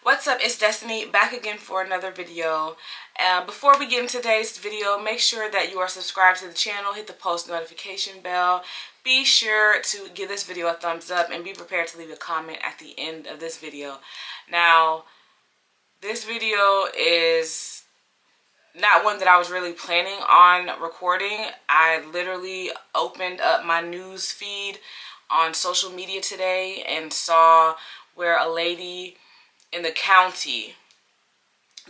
What's up, it's Destiny back again for another video. Before we get into today's video, make sure that you are subscribed to the channel, hit the post notification bell. Be sure to give this video a thumbs up and be prepared to leave a comment at the end of this video. Now, this video is not one that I was really planning on recording. I literally opened up my news feed on social media today and saw where a lady in the county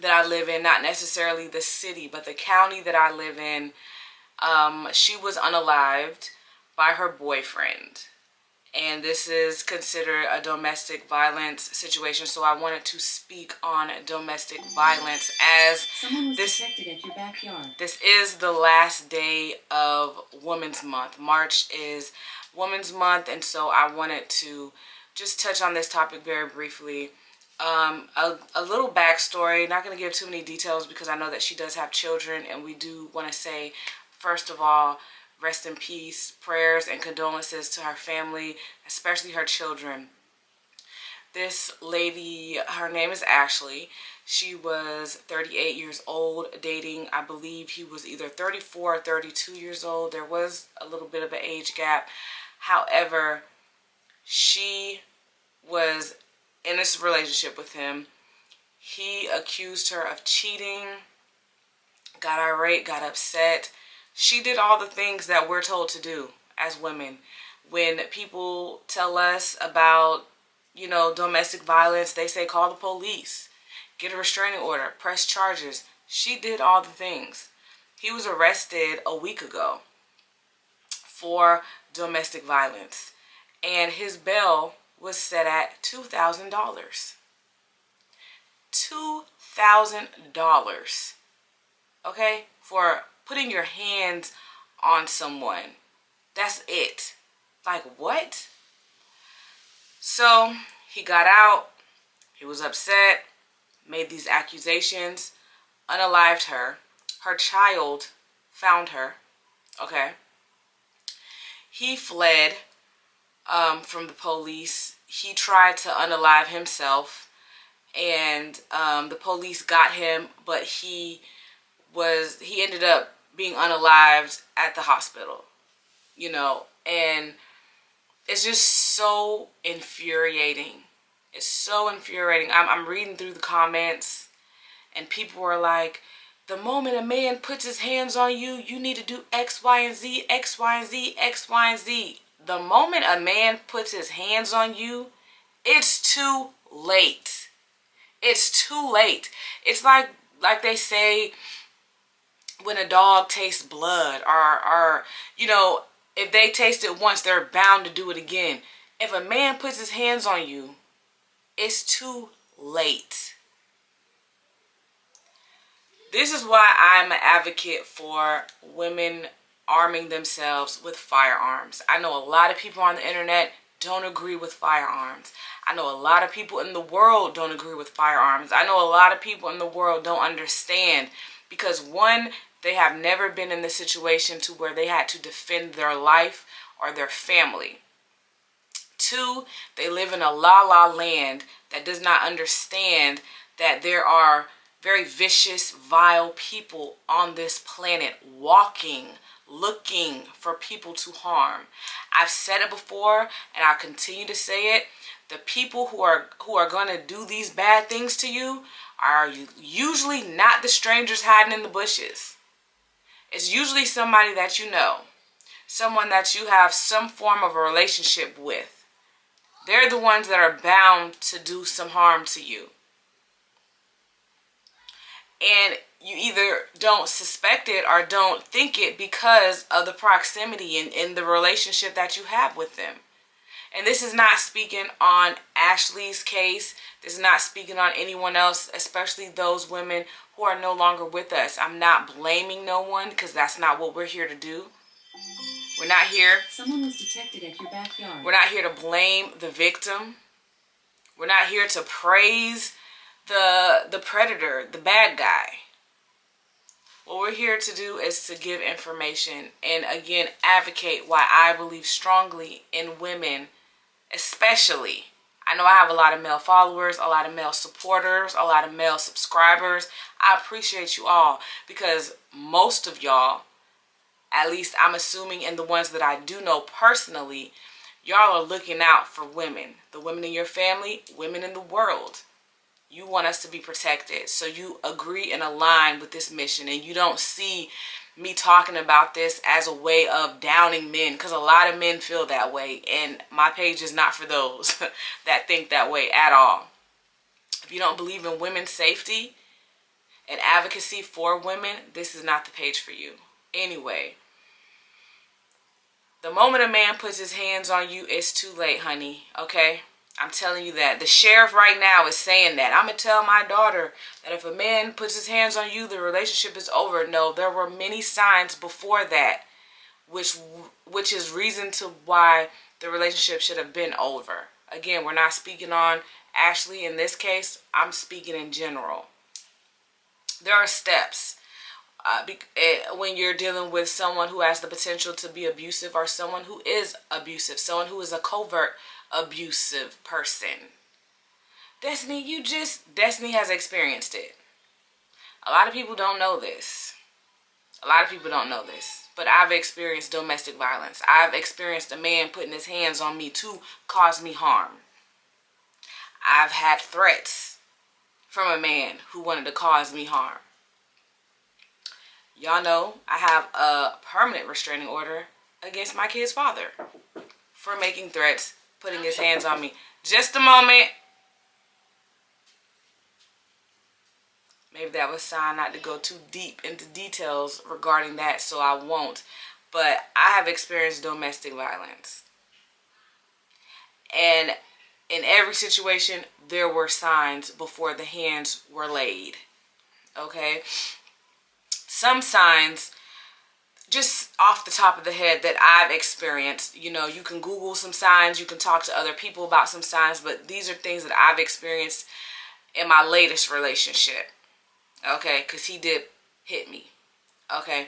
that I live in, not necessarily the city, but the county that I live in, she was unalived by her boyfriend. And this is considered a domestic violence situation. So I wanted to speak on domestic violence as someone was detected at your backyard. This is the last day of Women's Month. March is Women's Month, and so I wanted to just touch on this topic very briefly. A little backstory, not going to give too many details because I know that she does have children, and we do want to say, first of all, rest in peace, prayers and condolences to her family, especially her children. This lady, her name is Ashley. She was 38 years old, dating, I believe he was either 34 or 32 years old. There was a little bit of an age gap. However, she was in this relationship with him. He accused her of cheating, got irate, got upset. She did all the things that we're told to do as women. When people tell us about, domestic violence, they say call the police, get a restraining order, press charges. She did all the things. He was arrested a week ago for domestic violence, and his bail was set at $2,000. $2,000. Okay? For putting your hands on someone. That's it. Like, what? So, he got out. He was upset. Made these accusations. Unalived her. Her child found her. Okay? He fled from the police. He tried to unalive himself, and the police got him, but he ended up being unalived at the hospital, and it's just so infuriating. It's so infuriating. I'm reading through the comments, and people were like, the moment a man puts his hands on you, you need to do X, Y, and Z, X, Y, and Z, X, Y, and Z. The moment a man puts his hands on you, it's too late. It's too late. It's like they say when a dog tastes blood, or if they taste it once, they're bound to do it again. If a man puts his hands on you, it's too late. This is why I'm an advocate for women arming themselves with firearms. I know a lot of people on the internet don't agree with firearms. I know a lot of people in the world don't agree with firearms. I know a lot of people in the world don't understand because, one, they have never been in the situation to where they had to defend their life or their family. Two, they live in a la-la land that does not understand that there are very vicious, vile people on this planet walking, looking for people to harm. I've said it before, and I'll continue to say it. The people who are going to do these bad things to you are usually not the strangers hiding in the bushes. It's usually somebody that you know, someone that you have some form of a relationship with. They're the ones that are bound to do some harm to you. And you either don't suspect it or don't think it because of the proximity in the relationship that you have with them. And this is not speaking on Ashley's case. This is not speaking on anyone else, especially those women who are no longer with us. I'm not blaming no one because that's not what we're here to do. We're not here. Someone was detected at your backyard. We're not here to blame the victim. We're not here to praise the predator, the bad guy. What we're here to do is to give information and, again, advocate why I believe strongly in women, especially. I know I have a lot of male followers, a lot of male supporters, a lot of male subscribers. I appreciate you all because most of y'all, at least I'm assuming, and the ones that I do know personally, y'all are looking out for women. The women in your family, women in the world. You want us to be protected. So you agree and align with this mission, and you don't see me talking about this as a way of downing men, because a lot of men feel that way, and my page is not for those that think that way at all. If you don't believe in women's safety and advocacy for women, this is not the page for you. Anyway, the moment a man puts his hands on you, it's too late, honey, okay? I'm telling you that. The sheriff right now is saying that. I'm going to tell my daughter that if a man puts his hands on you, the relationship is over. No, there were many signs before that, which is reason to why the relationship should have been over. Again, we're not speaking on Ashley in this case. I'm speaking in general. There are steps when you're dealing with someone who has the potential to be abusive, or someone who is abusive, someone who is a covert abusive person. Destaynee has experienced it. A lot of people don't know this. But I've experienced domestic violence. I've experienced a man putting his hands on me to cause me harm. I've had threats from a man who wanted to cause me harm. Y'all know I have a permanent restraining order against my kid's father for making threats, putting his hands on me. Just a moment. Maybe that was a sign not to go too deep into details regarding that, so I won't. But I have experienced domestic violence. And in every situation, there were signs before the hands were laid. Okay? Some signs, just off the top of the head, that I've experienced. You know, you can Google some signs, you can talk to other people about some signs, but these are things that I've experienced in my latest relationship. Okay, because he did hit me. Okay.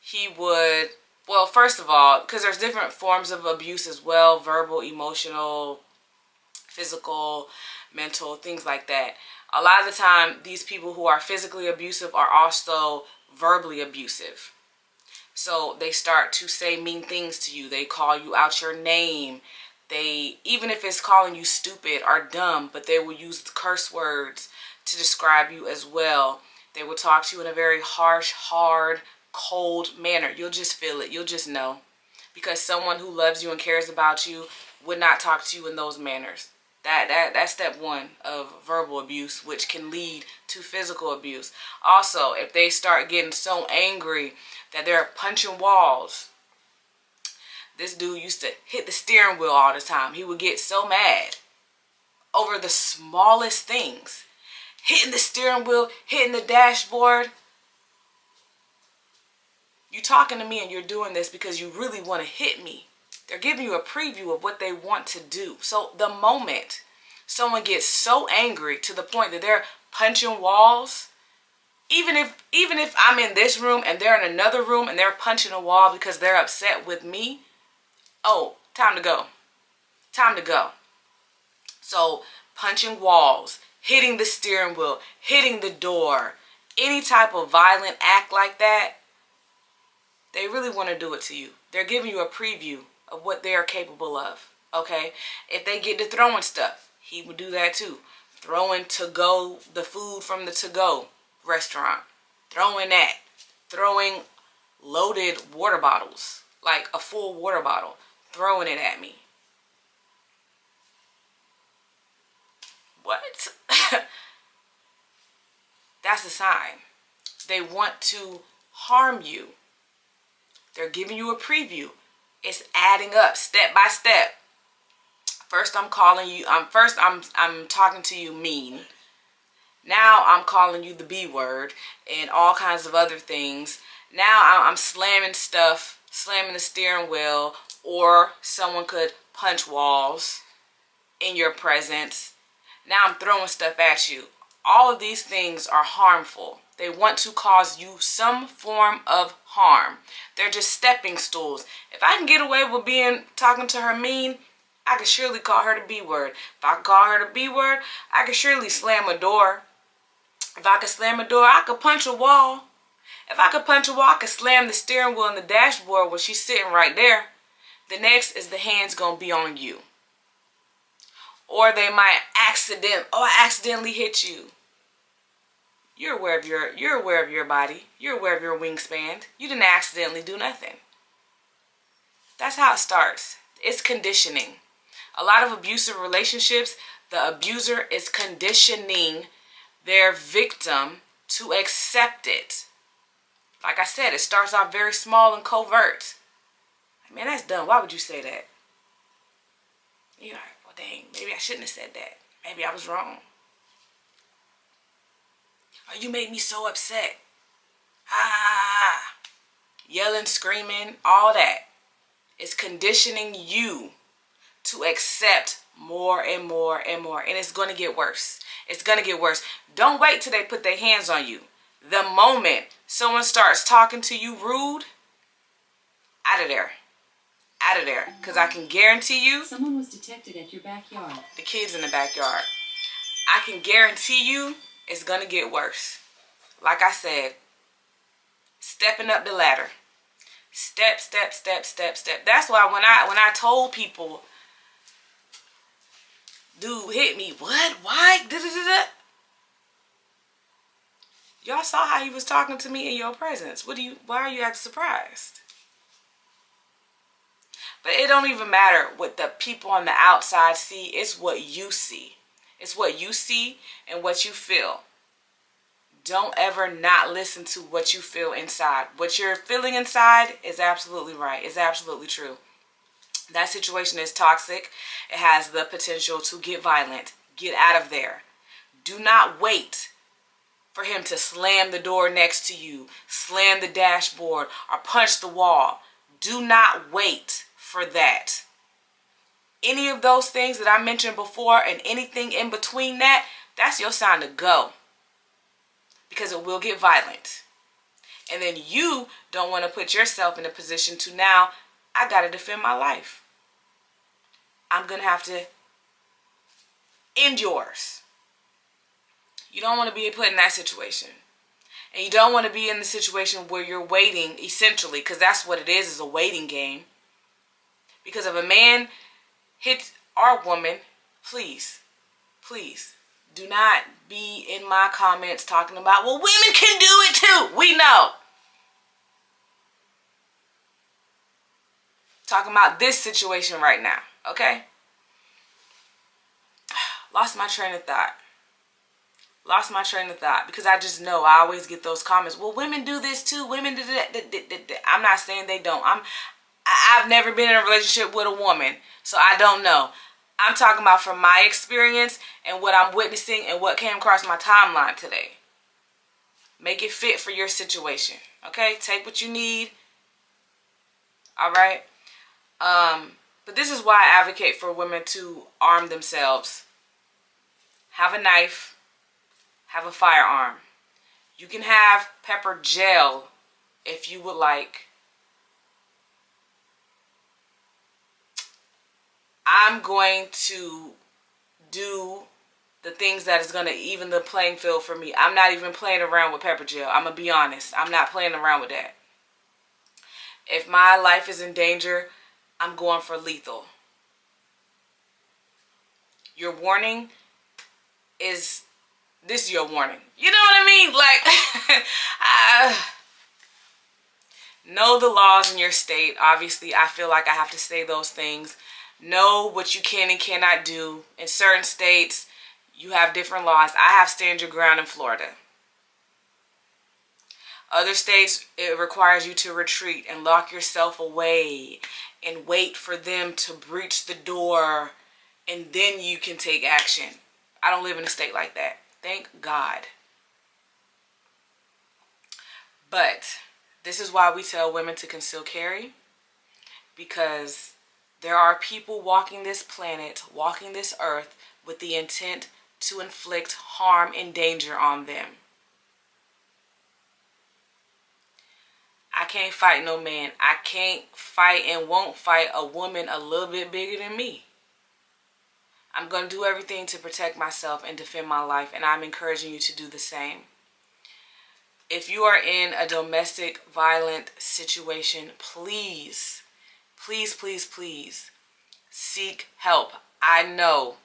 He would, well, first of all, because there's different forms of abuse as well: verbal, emotional, physical, mental, things like that. A lot of the time, these people who are physically abusive are also verbally abusive. So they start to say mean things to you. They call you out your name. They, even if it's calling you stupid or dumb, but they will use curse words to describe you as well. They will talk to you in a very harsh, hard, cold manner. You'll just feel it. You'll just know. Because someone who loves you and cares about you would not talk to you in those manners. That's step one of verbal abuse, which can lead to physical abuse. Also, if they start getting so angry that they're punching walls. This dude used to hit the steering wheel all the time. He would get so mad over the smallest things. Hitting the steering wheel, hitting the dashboard. You talking to me and you're doing this because you really want to hit me. They're giving you a preview of what they want to do. So the moment someone gets so angry to the point that they're punching walls, even if I'm in this room and they're in another room and they're punching a wall because they're upset with me, oh, time to go. Time to go. So punching walls, hitting the steering wheel, hitting the door, any type of violent act like that, they really want to do it to you. They're giving you a preview of what they are capable of, okay? If they get to throwing stuff, he would do that too. Throwing to-go, the food from the to-go restaurant. Throwing that. Throwing loaded water bottles, like a full water bottle. Throwing it at me. What? That's a sign. They want to harm you. They're giving you a preview. It's adding up step by step. First I'm calling you, I'm talking to you mean. Now I'm calling you the B word and all kinds of other things. Now I'm slamming stuff, slamming the steering wheel, or someone could punch walls in your presence. Now I'm throwing stuff at you. All of these things are harmful. They want to cause you some form of harm. They're just stepping stools. If I can get away with talking to her mean, I could surely call her the B word. If I call her the B word, I could surely slam a door. If I could slam a door, I could punch a wall. If I could punch a wall, I could slam the steering wheel and the dashboard where she's sitting right there. The next is the hands gonna be on you. Or they might accidentally hit you. You're aware of your body. You're aware of your wingspan. You didn't accidentally do nothing. That's how it starts. It's conditioning. A lot of abusive relationships, the abuser is conditioning their victim to accept it. Like I said, it starts off very small and covert. Man, that's dumb. Why would you say that? You're like, well, dang, maybe I shouldn't have said that. Maybe I was wrong. Oh, you made me so upset. Ah, yelling, screaming, all that. It's conditioning you to accept more and more and more. And it's going to get worse. It's going to get worse. Don't wait till they put their hands on you. The moment someone starts talking to you rude, out of there. Out of there. Because I can guarantee you. Someone was detected at your backyard. The kids in the backyard. I can guarantee you it's going to get worse. Like I said, stepping up the ladder. Step, step, step, step, step. That's why when I told people, dude hit me. What? Why? Da-da-da-da. Y'all saw how he was talking to me in your presence. Why are you acting surprised? But it don't even matter what the people on the outside see. It's what you see. It's what you see and what you feel. Don't ever not listen to what you feel inside. What you're feeling inside is absolutely right. It's absolutely true. That situation is toxic. It has the potential to get violent. Get out of there. Do not wait for him to slam the door next to you, slam the dashboard, or punch the wall. Do not wait for that. Any of those things that I mentioned before and anything in between that, that's your sign to go. Because it will get violent. And then you don't want to put yourself in a position to now, I got to defend my life. I'm going to have to end yours. You don't want to be put in that situation. And you don't want to be in the situation where you're waiting, essentially, because that's what it is a waiting game. Because if a man hits our woman, please, please, do not be in my comments talking about, well, women can do it too. We know. Talking about this situation right now, okay? Lost my train of thought. Because I just know I always get those comments. Well, women do this too. Women do that. I'm not saying they don't. I've never been in a relationship with a woman, so I don't know. I'm talking about from my experience and what I'm witnessing and what came across my timeline today. Make it fit for your situation, okay? Take what you need, all right? But this is why I advocate for women to arm themselves. Have a knife. Have a firearm. You can have pepper gel if you would like. I'm going to do the things that is going to even the playing field for me. I'm not even playing around with pepper gel. I'm going to be honest. I'm not playing around with that. If my life is in danger, I'm going for lethal. Your warning is, this is your warning. You know what I mean? Like, know the laws in your state. Obviously, I feel like I have to say those things. Know what you can and cannot do. In certain states, you have different laws. I have stand your ground in Florida. Other states, it requires you to retreat and lock yourself away and wait for them to breach the door, and then you can take action. I don't live in a state like that. Thank God. But this is why we tell women to conceal carry, because there are people walking this planet, walking this earth with the intent to inflict harm and danger on them. I can't fight no man. I can't fight and won't fight a woman a little bit bigger than me. I'm going to do everything to protect myself and defend my life, and I'm encouraging you to do the same. If you are in a domestic violent situation, please, please, please, please seek help. I know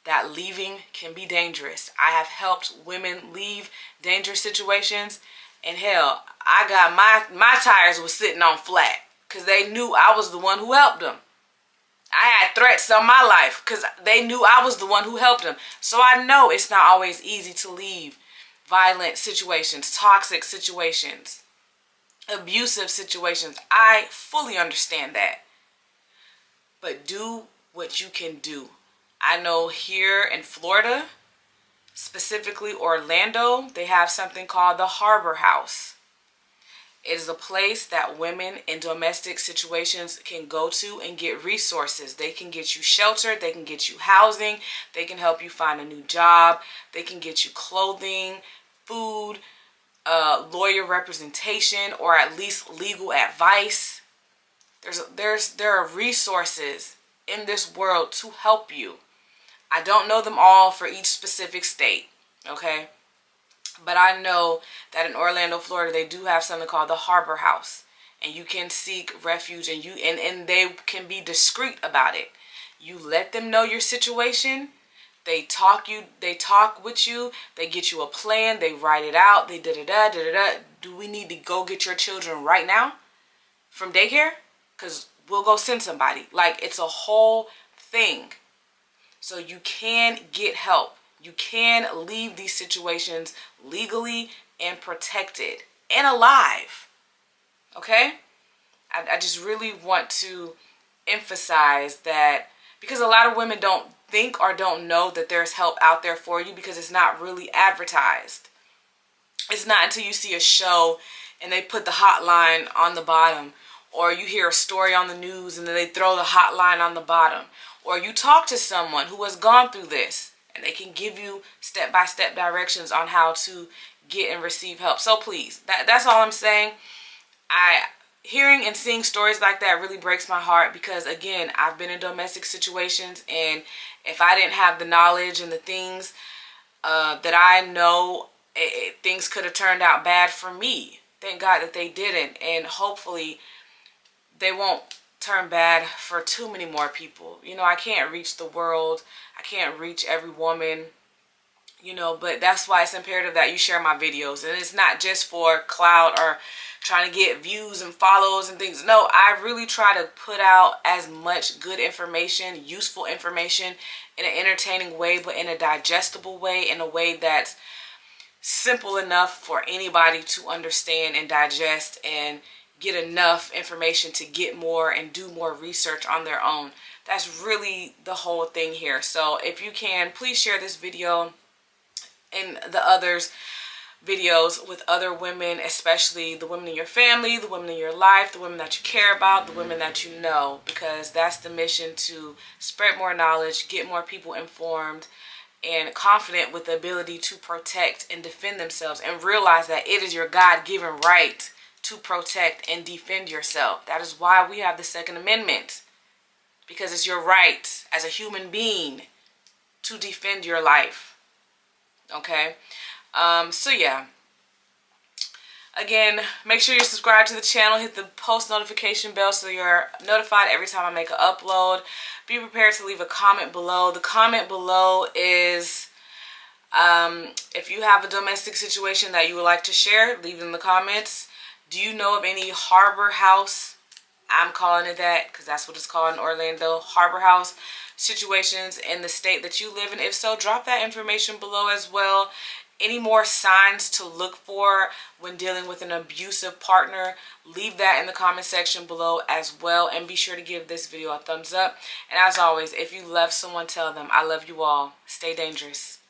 that leaving can be dangerous. I have helped women leave dangerous situations, and hell, I got my tires was sitting on flat because they knew I was the one who helped them. I had threats on my life because they knew I was the one who helped them. So I know it's not always easy to leave violent situations, toxic situations, abusive situations. I fully understand that. But do what you can do. I know here in Florida, specifically Orlando, they have something called the Harbor House. It is a place that women in domestic situations can go to and get resources. They can get you shelter, they can get you housing, they can help you find a new job, they can get you clothing, food, lawyer representation, or at least legal advice. There are resources in this world to help you. I don't know them all for each specific state, okay? But I know that in Orlando, Florida, they do have something called the Harbor House. And you can seek refuge, and they can be discreet about it. You let them know your situation. They talk with you. They get you a plan. They write it out. They da-da-da. Do we need to go get your children right now from daycare? Because we'll go send somebody. Like, it's a whole thing. So you can get help. You can leave these situations legally and protected and alive. Okay? I just really want to emphasize that, because a lot of women don't think or don't know that there's help out there for you because it's not really advertised. It's not until you see a show and they put the hotline on the bottom, or you hear a story on the news and then they throw the hotline on the bottom, or you talk to someone who has gone through this and they can give you step-by-step directions on how to get and receive help. So please, that's all I'm saying. Hearing and seeing stories like that really breaks my heart because, again, I've been in domestic situations, and if I didn't have the knowledge and the things that I know, things could have turned out bad for me. Thank God that they didn't, and hopefully they won't turn bad for too many more people. You know, I can't reach the world. I can't reach every woman, you know, but that's why it's imperative that you share my videos. And it's not just for clout or trying to get views and follows and things. No, I really try to put out as much good information, useful information in an entertaining way, but in a digestible way, in a way that's simple enough for anybody to understand and digest and get enough information to get more and do more research on their own. That's really the whole thing here. So if you can, please share this video and the others videos with other women, especially the women in your family, the women in your life, the women that you care about, the women that you know, because that's the mission, to spread more knowledge, get more people informed and confident with the ability to protect and defend themselves, and realize that it is your God-given right to protect and defend yourself. That is why we have the Second Amendment, because it's your right as a human being to defend your life. Okay? So yeah, again, make sure you're subscribed to the channel, hit the post notification bell so you're notified every time I make an upload. Be prepared to leave a comment below. The comment below is if you have a domestic situation that you would like to share, leave it in the comments. Do you know of any harbor house? I'm calling it that because that's what it's called in Orlando, harbor house situations in the state that you live in. If so, drop that information below as well. Any more signs to look for when dealing with an abusive partner, leave that in the comment section below as well. And be sure to give this video a thumbs up. And as always, if you love someone, tell them I love you all. Stay dangerous.